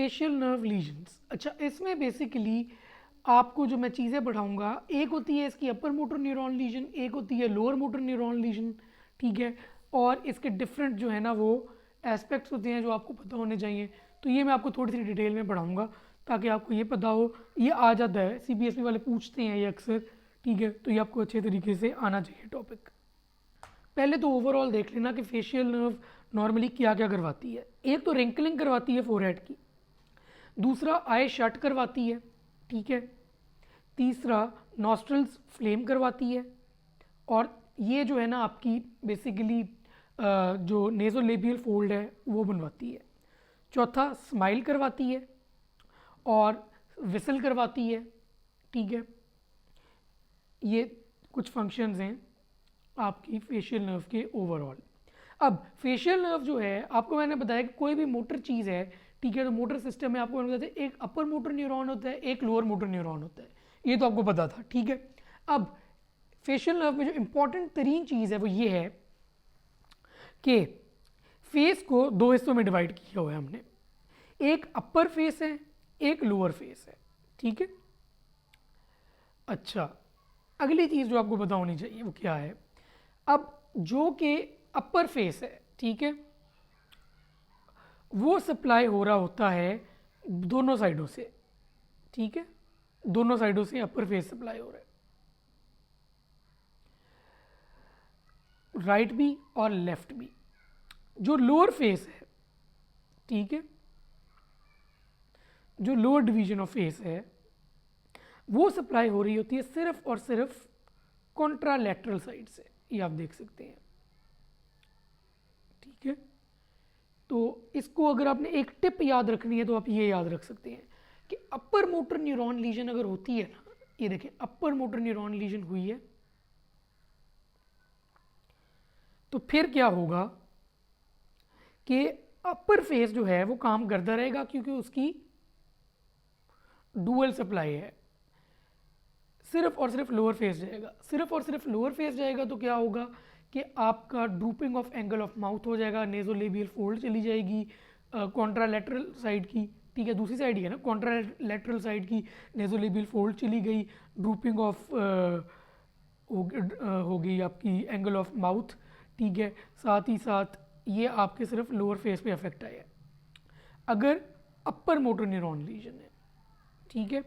Facial nerve lesions. अच्छा, इसमें basically आपको जो मैं चीज़ें पढ़ाऊँगा, एक होती है इसकी अपर मोटर न्यूरॉन लीजन, एक होती है लोअर मोटर न्यूरॉन लीजन, ठीक है। और इसके डिफरेंट जो है ना वो एस्पेक्ट्स होते हैं जो आपको पता होने चाहिए। तो ये मैं आपको थोड़ी सी डिटेल में पढ़ाऊँगा ताकि आपको ये पता हो। ये आ जाता है, CBSE वाले पूछते हैं ये अक्सर, ठीक है। तो ये आपको अच्छे तरीके से आना चाहिए टॉपिक। पहले तो ओवरऑल देख लेना कि फेशियल नर्व नॉर्मली क्या क्या करवाती है। एक तो रिंकलिंग करवाती है फोरहेड की, दूसरा आई शट करवाती है, ठीक है। तीसरा नॉस्ट्रल्स फ्लेम करवाती है, और ये जो है ना आपकी बेसिकली जो नेजोलेबियल फोल्ड है वो बनवाती है। चौथा स्माइल करवाती है और विसल करवाती है, ठीक है। ये कुछ फंक्शंस हैं आपकी फेशियल नर्व के ओवरऑल। अब फेशियल नर्व जो है, आपको मैंने बताया कि कोई भी मोटर चीज़ है, ठीक है। तो मोटर सिस्टम में आपको मैंने बताया एक अपर मोटर न्यूरॉन होता है, एक लोअर मोटर न्यूरॉन होता है, ये तो आपको पता था, ठीक है। अब फेशियल नर्व में जो इंपॉर्टेंट तरीन चीज़ है वो ये है कि फेस को दो हिस्सों में डिवाइड किया हुआ है हमने। एक अपर फेस है, एक लोअर फेस है, ठीक है। अच्छा, अगली चीज़ जो आपको पता होनी चाहिए वो क्या है। अब जो कि अपर फेस है, ठीक है, वो सप्लाई हो रहा होता है दोनों साइडों से, ठीक है। दोनों साइडों से अपर फेस सप्लाई हो रहा है, राइट भी और लेफ्ट भी। जो लोअर फेस है, ठीक है, जो लोअर डिवीजन ऑफ फेस है वो सप्लाई हो रही होती है सिर्फ और सिर्फ कॉन्ट्रालैटरल साइड से, ये आप देख सकते हैं, ठीक है। तो इसको अगर आपने एक टिप याद रखनी है तो आप ये याद रख सकते हैं कि अपर मोटर न्यूरॉन लीजन अगर होती है ना, ये देखें अपर मोटर न्यूरॉन लीजन हुई है, तो फिर क्या होगा कि अपर फेस जो है वो काम करता रहेगा क्योंकि उसकी डुअल सप्लाई है। सिर्फ और सिर्फ लोअर फेस जाएगा, सिर्फ और सिर्फ लोअर फेस जाएगा तो क्या होगा कि आपका drooping of angle of mouth हो जाएगा, नेजोलेबियल फोल्ड चली जाएगी कॉन्ट्रालैटरल साइड की, ठीक है। दूसरी साइड ही है ना, कॉन्ट्रालैटरल साइड की नेजोलेबियल फोल्ड चली गई, ड्रूपिंग ऑफ हो गई आपकी एंगल ऑफ माउथ, ठीक है। साथ ही साथ ये आपके सिर्फ लोअर फेस पे अफेक्ट आया है अगर अपर मोटर न्यूरॉन लीजन है, ठीक है।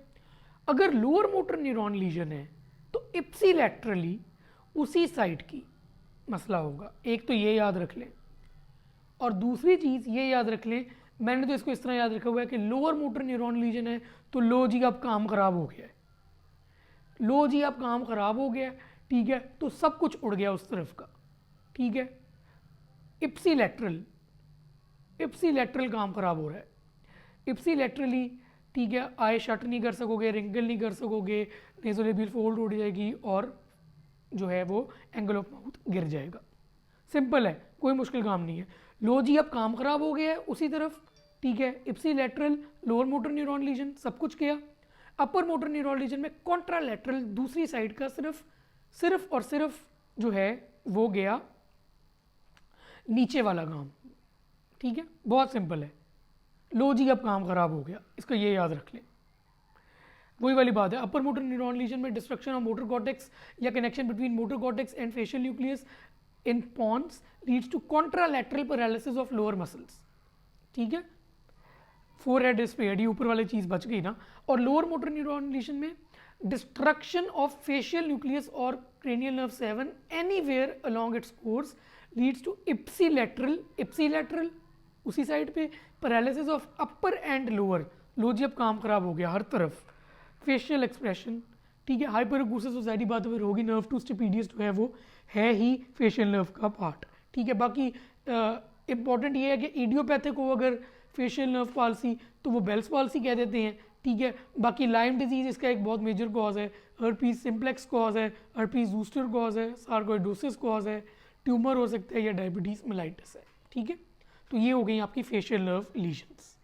अगर लोअर मोटर न्यूरॉन लीजन है तो इप्सिलैटरली उसी साइड की मसला होगा। एक तो ये याद रख लें, और दूसरी चीज़ ये याद रख लें, मैंने तो इसको इस तरह याद रखा हुआ है कि लोअर मोटर न्यूरॉन लीजन है तो लो जी अब काम खराब हो गया है, लो जी अब काम खराब हो गया है, ठीक है। तो सब कुछ उड़ गया उस तरफ का, ठीक है। इप्सिलैटरल, इप्सिलैटरल काम खराब हो रहा है, इप्सिलैटरली, ठीक है। आई शट नहीं कर सकोगे, रिंकल नहीं कर सकोगे, नेजोलेबियल फोल्ड उड़ जाएगी और जो है वो एंगल ऑफ माउथ गिर जाएगा। सिंपल है, कोई मुश्किल काम नहीं है। लो जी अब काम खराब हो गया है उसी तरफ, ठीक है। Ipsilateral lower motor neuron legion सब कुछ गया, अपर मोटर न्यूरॉन लीजन में कॉन्ट्रालैटरल दूसरी साइड का सिर्फ और सिर्फ जो है वो गया नीचे वाला काम, ठीक है। बहुत सिंपल है, लो जी अब काम खराब हो गया, इसका ये याद रख लें। वही वाली बात है, अपर मोटर न्यूरॉन लीजन में डिस्ट्रक्शन ऑफ मोटर कॉर्टेक्स या connection between motor cortex and facial nucleus in pons leads to contralateral paralysis of lower muscles, ठीक है। फोरहेड स्पेयर्ड, ये ऊपर वाली चीज़ बच गई ना। और लोअर मोटर न्यूरॉन लीजन में डिस्ट्रक्शन ऑफ फेशियल न्यूक्लियस और cranial nerve 7 anywhere along its course leads to ipsilateral, ipsilateral उसी साइड पे paralysis of upper and lower, लो जी अब काम खराब हो गया हर तरफ, फेशियल एक्सप्रेशन, ठीक है। हाइपरएकुसिस सोसाइटी बात फिर होगी, नर्व टू स्टिपिडियस जो है वो है ही फेशियल नर्व का पार्ट, ठीक है। बाकी इंपॉर्टेंट ये है कि इडियोपैथिक हो अगर फेशियल नर्व पाल्सी तो वो बेल्स पाल्सी कह देते हैं, ठीक है। बाकी लाइम डिजीज इसका एक बहुत मेजर कॉज है, हर्पीज सिम्प्लेक्स कॉज है, हर्पीज जूस्टर कॉज है, सार्कोइडोसिस कॉज है, ट्यूमर हो सकता है या डायबिटीज मेलाइटिस है, ठीक है। तो ये हो गई आपकी फेशियल नर्व लीजन्स।